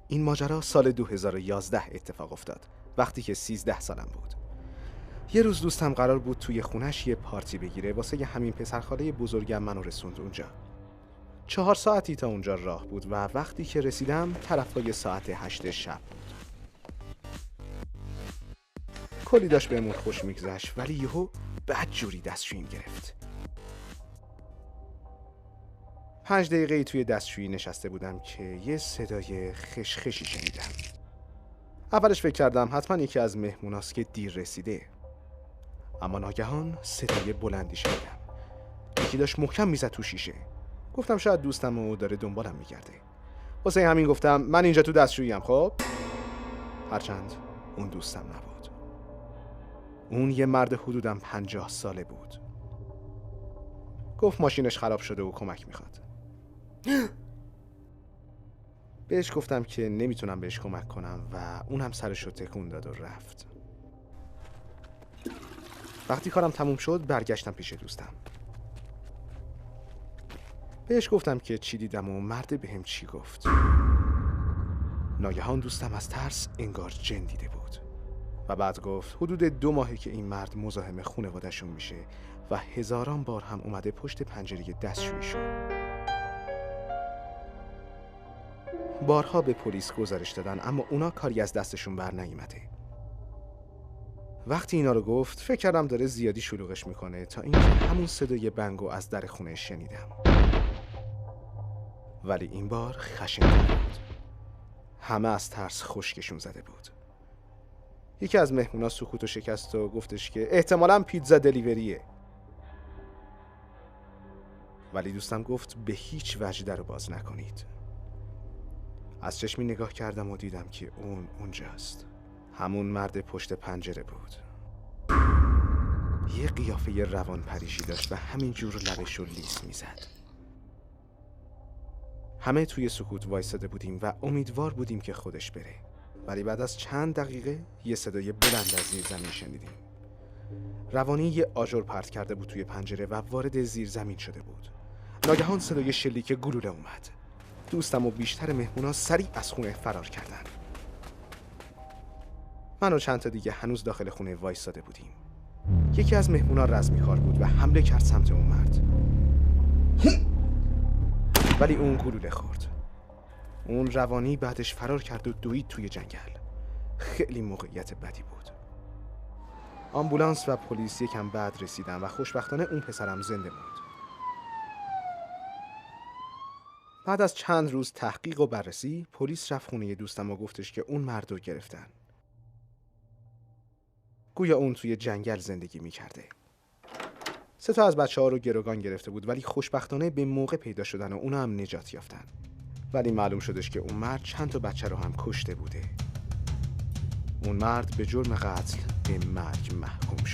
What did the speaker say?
این ماجرا سال 2011 اتفاق افتاد، وقتی که 13 سالم بود. یه روز دوستم قرار بود توی خونش یه پارتی بگیره واسه همین پسرخاله بزرگم منو رسوند اونجا. 4 ساعتی تا اونجا راه بود و وقتی که رسیدم طرفای ساعت 8 شب بود. کلی داشت بهمون خوش میگذشت ولی یهو بدجوری دستشوییم گرفت. 5 دقیقه توی دستشویی نشسته بودم که یه صدای خشخشی شنیدم. اولش فکر کردم حتما یکی از مهموناست که دیر رسیده، اما ناگهان صدای بلندی شنیدم. یکی داشت محکم میزد تو شیشه. گفتم شاید دوستم داره دنبالم میگرده. واسه همین گفتم من اینجا تو دستشوییم. خب هرچند اون دوستم نبود. اون یه مرد حدوداً 50 ساله بود. گفت ماشینش خراب شده و کمک میخواد. بهش گفتم که نمیتونم بهش کمک کنم و اونم سرشو تکون داد و رفت. وقتی کارم تموم شد برگشتم پیش دوستم. بهش گفتم که چی دیدم و مرد بهم چی گفت. ناگهان دوستم از ترس انگار جن دیده بود و بعد گفت حدود 2 ماهه که این مرد مزاحم خانواده‌شون میشه و هزاران بار هم اومده پشت پنجره دستشویشون. بارها به پلیس گزارش دادن اما اونا کاری از دستشون بر نیامده. وقتی اینا رو گفت فکر کردم داره زیادی شلوغش میکنه تا اینکه همون صدای بنگو از در خونه شنیدم. ولی این بار خشن‌تر بود. همه از ترس خشکشون زده بود. یکی از مهمونا سکوتو شکست و گفتش که احتمالاً پیتزا دلیوریه. ولی دوستم گفت به هیچ وجه در رو باز نکنید. از چشمی نگاه کردم و دیدم که اونجاست. همون مرد پشت پنجره بود. یه قیافه روان پریشی داشت و همینجور لبشو لیس میزد. همه توی سکوت وایساده بودیم و امیدوار بودیم که خودش بره. ولی بعد از چند دقیقه یه صدای بلند از زیر زمین شنیدیم. روانی یه آجر پرت کرده بود توی پنجره و وارد زیر زمین شده بود. ناگهان صدای شلیک گلوله اومد. دوستم و بیشتر مهمونا سریع از خونه فرار کردن. من و چند تا دیگه هنوز داخل خونه وایساده بودیم. یکی از مهمونا رزمیکار بود و حمله کرد سمت اون مرد. ولی اون گلوله خورد. اون روانی بعدش فرار کرد و دوید توی جنگل. خیلی موقعیت بدی بود. آمبولانس و پلیس یکم بعد رسیدن و خوشبختانه اون پسرم زنده بود. بعد از چند روز تحقیق و بررسی پلیس رفت خونه دوستم و گفتش که اون مرد رو گرفتن. گویا اون توی جنگل زندگی میکرده. 3 تا از بچه‌ها رو گروگان گرفته بود ولی خوشبختانه به موقع پیدا شدن و اونا هم نجات یافتن. ولی معلوم شدش که اون مرد چند تا بچه رو هم کشته بوده. اون مرد به جرم قتل به مرگ محکوم